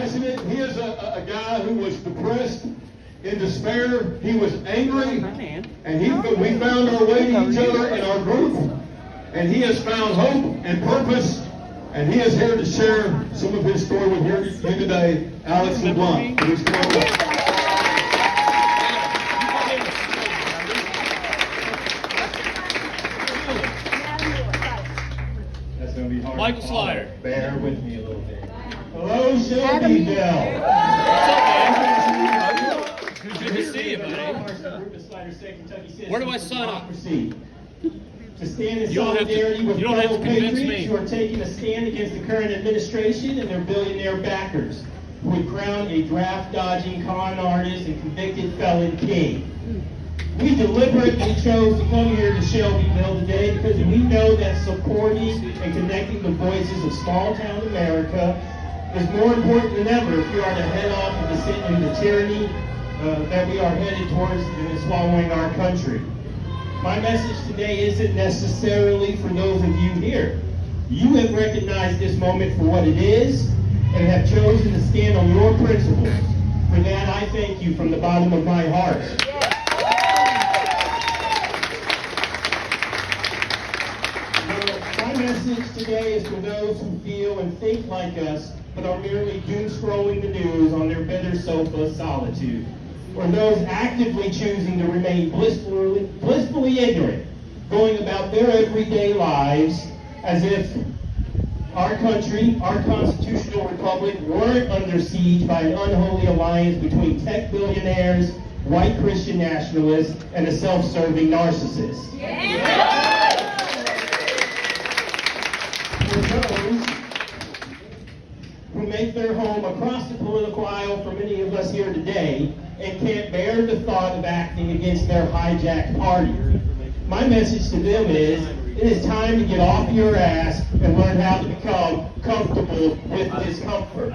passionate. He is a guy who was depressed, in despair. He was angry, and we found our way to each other in our group, and he has found hope and purpose, and he is here to share some of his story with you today. Alex LeBlanc. Please come on up. That's going to be hard. Michael Slider. Bear with me a little bit. Hello, Shelbyville. Good to see you, buddy. Where do I sign up? To stand in solidarity with fellow patriots who are taking a stand against the current administration and their billionaire backers, who would crown a draft-dodging con artist and convicted felon king. We deliberately chose to come here to Shelbyville today because we know that supporting and connecting the voices of small-town America is more important than ever if we are to head off and descend into the tyranny that we are headed towards and swallowing our country. My message today isn't necessarily for those of you here. You have recognized this moment for what it is and have chosen to stand on your principles. For that, I thank you from the bottom of my heart. My message today is for those who feel and think like us, but are merely doom-scrolling the news on their better sofa of solitude, or those actively choosing to remain blissfully ignorant, going about their everyday lives as if our country, our constitutional republic, weren't under siege by an unholy alliance between tech billionaires, white Christian nationalists, and a self-serving narcissist. For those who make their home across the political aisle for many of us here today and can't bear the thought of acting against their hijacked party, my message to them is, it is time to get off your ass and learn how to become comfortable with discomfort.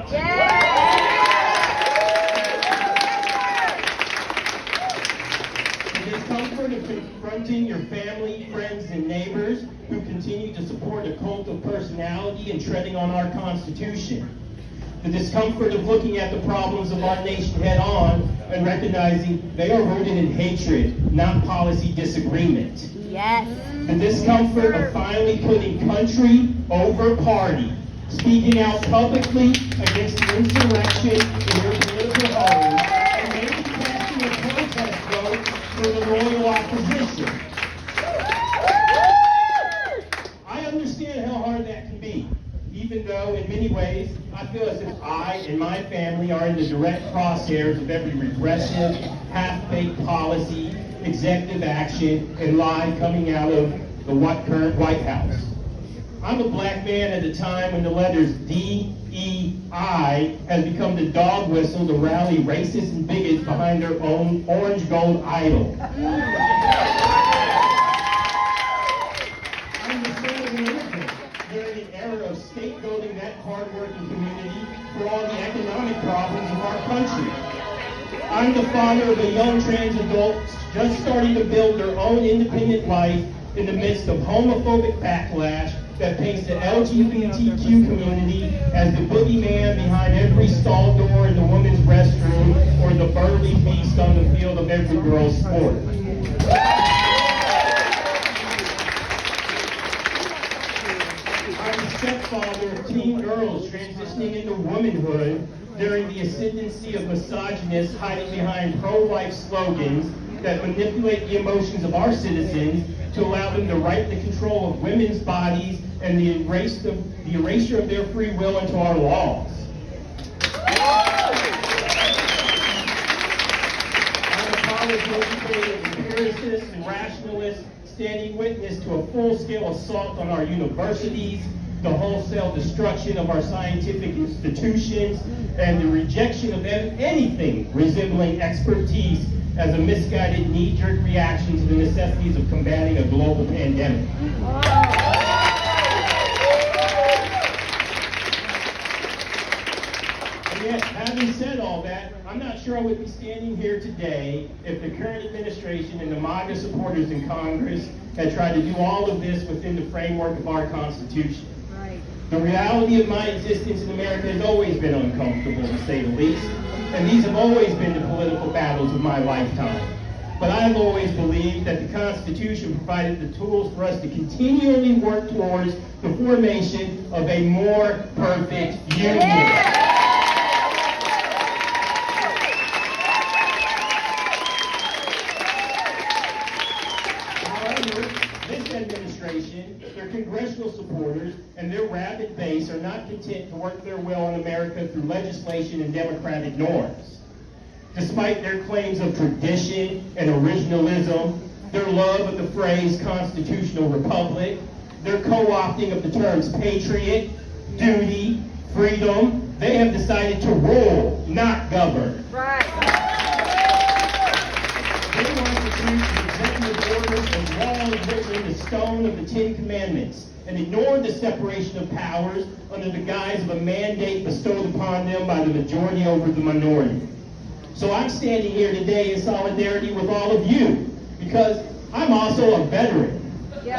The discomfort of confronting your family, friends, and neighbors who continue to support a cult of personality and treading on our Constitution. The discomfort of looking at the problems of our nation head on and recognizing they are rooted in hatred, not policy disagreement. Yes. The discomfort of finally putting country over party, speaking out publicly against the insurrection in your political home, and maybe casting a protest vote for the loyal opposition. I understand how hard that can be, even though in many ways I feel as if I and my family are in the direct crosshairs of every regressive, half-baked policy, executive action, and lie coming out of the current White House. I'm a black man at a time when the letters DEI has become the dog whistle to rally racists and bigots behind their own orange gold idol. I'm the son of an immigrant during an era of scapegoating that hardworking community for all the economic problems of our country. I'm the father of a young trans adult just starting to build their own independent life in the midst of homophobic backlash that paints the LGBTQ community as the boogeyman behind every stall door in the women's restroom or the burly beast on the field of every girl's sport. I'm the stepfather of teen girls transitioning into womanhood during the ascendancy of misogynists hiding behind pro-life slogans that manipulate the emotions of our citizens to allow them to rightly control of women's bodies and the erasure of their free will into our laws. I'm a college-educated empiricist and rationalist standing witness to a full-scale assault on our universities, the wholesale destruction of our scientific institutions, and the rejection of anything resembling expertise as a misguided knee-jerk reaction to the necessities of combating a global pandemic. And yet, having said all that, I'm not sure I would be standing here today if the current administration and the MAGA supporters in Congress had tried to do all of this within the framework of our Constitution. Right. The reality of my existence in America has always been uncomfortable, to say the least, and these have always been the political battles of my lifetime. But I've always believed that the Constitution provided the tools for us to continually work towards the formation of a more perfect union. However, this administration, their congressional supporters, and their rabid base are not content to work their will on America through legislation and democratic norms. Despite their claims of tradition and originalism, their love of the phrase constitutional republic, their co-opting of the terms patriot, duty, freedom, they have decided to rule, not govern. Right. They want to treat the executive orders as laws written in the stone of the Ten Commandments and ignore the separation of powers under the guise of a mandate bestowed upon them by the majority over the minority. So I'm standing here today in solidarity with all of you because I'm also a veteran. Yes.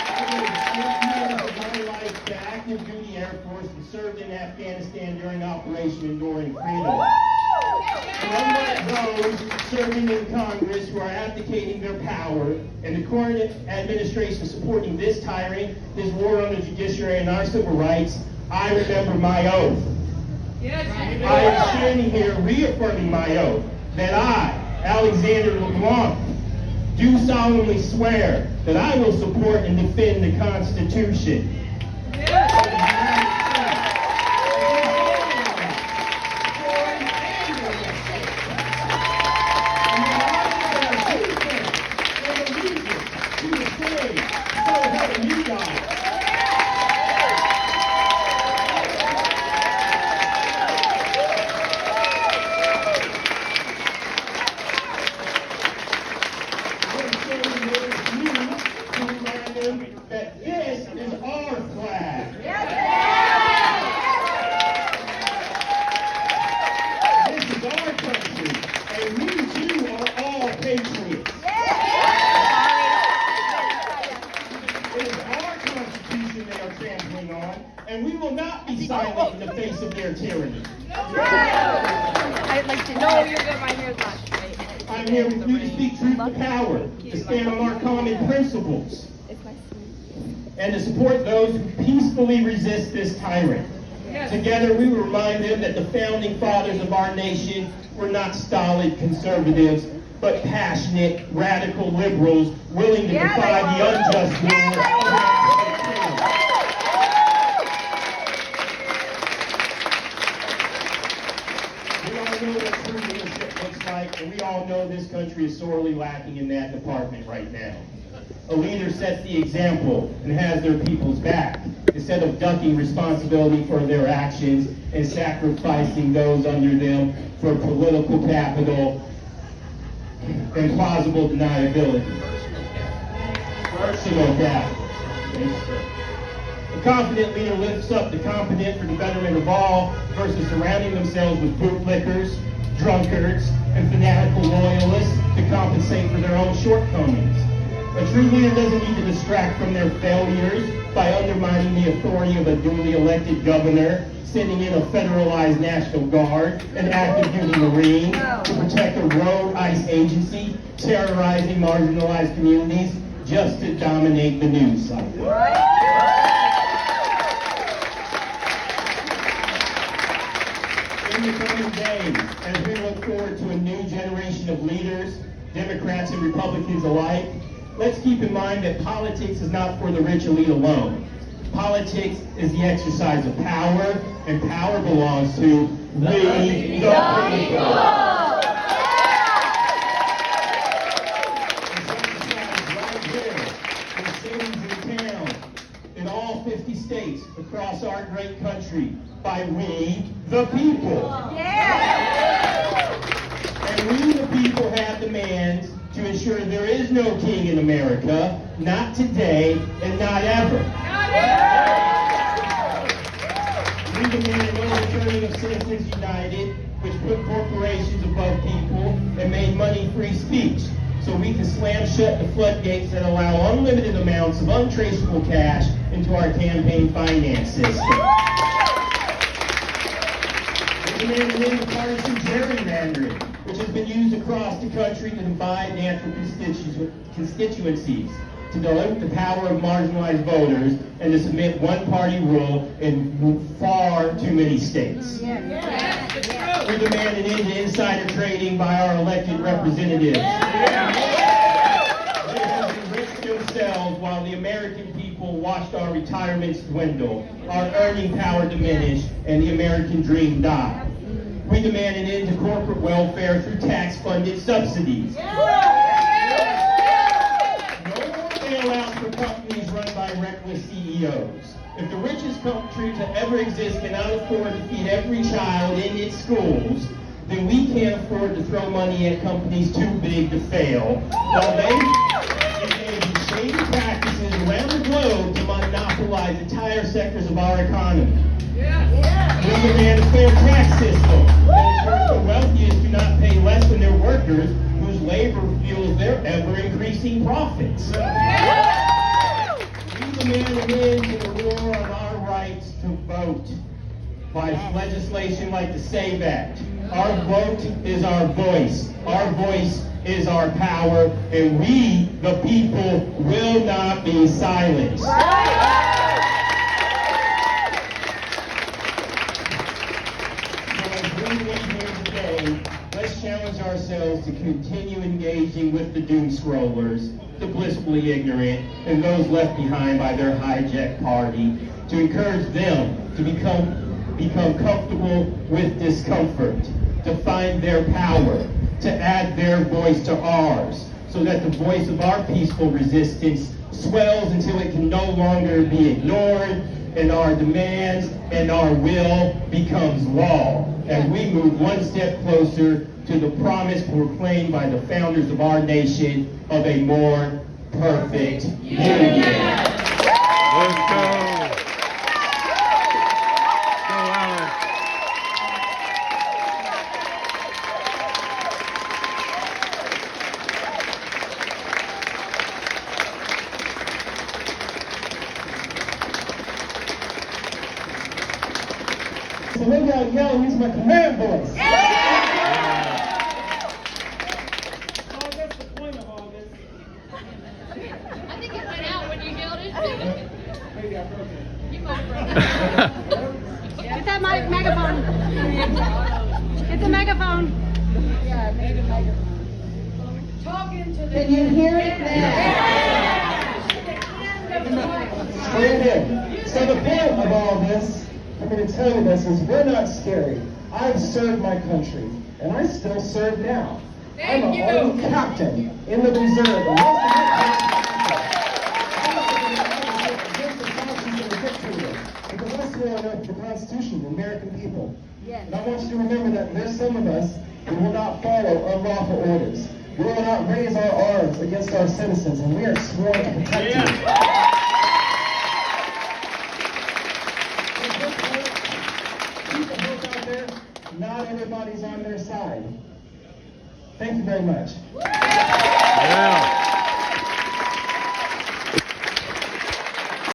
I lived 6 years of my life the active duty Air Force and served in Afghanistan during Operation Enduring Freedom. And unlike those serving in Congress who are abdicating their power and the current administration supporting this tyrant, his war on the judiciary and our civil rights, I remember my oath. Yes. I am standing here reaffirming my oath that I, Alexander LeBlanc, do solemnly swear that I will support and defend the Constitution. That this is our flag. This is our country, and we too are all patriots. It is our Constitution they are trampling on, and we will not be silent in the face of their tyranny. I'd like to know you're good. My hair's not straight. I'm here with you to speak truth to power, to stand on our common principles, and to support those who peacefully resist this tyrant. Together, we will remind them that the founding fathers of our nation were not stolid conservatives, but passionate, radical liberals willing to defy the unjust rule of We all know what true leadership looks like, and we all know this country is sorely lacking in that department right now. A leader sets the example and has their people's back, instead of ducking responsibility for their actions and sacrificing those under them for political capital and plausible deniability. Personal capital. A confident leader lifts up the competent for the betterment of all versus surrounding themselves with bootlickers, drunkards, and fanatical loyalists to compensate for their own shortcomings. A true leader doesn't need to distract from their failures by undermining the authority of a duly elected governor, sending in a federalized National Guard, an active duty Marine to protect a rogue ICE agency, terrorizing marginalized communities just to dominate the news cycle. In the coming days, as we look forward to a new generation of leaders, Democrats and Republicans alike, let's keep in mind that politics is not for the rich elite alone. Politics is the exercise of power, and power belongs to we, the people. In all 50 states across our great country, by we, the people. And we, the people, have demands to ensure there is no king in America, not today and not ever. We demand no returning of Citizens United, which put corporations above people and made money free speech. so we can slam shut the floodgates that allow unlimited amounts of untraceable cash into our campaign finance system. We're demanding end to partisan gerrymandering, which has been used across the country to divide natural constituencies, to dilute the power of marginalized voters, and to submit one-party rule in far too many states. We demand an end to insider trading by our elected representatives. They have enriched themselves while the American people watched our retirements dwindle, our earning power diminish, and the American dream die. We demand an end to corporate welfare through tax-funded subsidies. No more bailouts for companies run by reckless CEOs. If the richest country to ever exist cannot afford to feed every child in its schools, then we can't afford to throw money at companies too big to fail, while they engage in shady practices around the globe to monopolize entire sectors of our economy. We demand a fair tax system that ensures the wealthiest do not pay less than their workers, whose labor fuels their ever-increasing profits. We demand an end to the war on our rights to vote by legislation like the SAVE Act. Our vote is our voice. Our voice is our power, and we, the people, will not be silenced. Let's challenge ourselves to continue engaging with the doom scrollers, the blissfully ignorant, and those left behind by their hijacked party, to encourage them to become comfortable with discomfort, to find their power, to add their voice to ours, so that the voice of our peaceful resistance swells until it can no longer be ignored, and our demands and our will becomes law, as we move one step closer to the promise proclaimed by the founders of our nation of a more perfect union. Let's go. Go, Alan. So maybe I'll yell and use my command voice. Oh, that's the point of all this. I think it went out when you yelled it. Maybe I broke it. You might have broken it. Get that megaphone. Get the megaphone. Yeah, make a megaphone. Talking to the... Can you hear it now? Straight in. So the point of all this, I'm going to tell you this, is we're not scary. I've served my country, and I still serve now. I'm an old captain in the reserve. And most of because I swear on oath to the Constitution, the American people. Yes. And I want you to remember that there's some of us who will not follow unlawful orders. We will not raise our arms against our citizens, and we are sworn to protect you. Not everybody's on their side. Thank you very much. Yeah.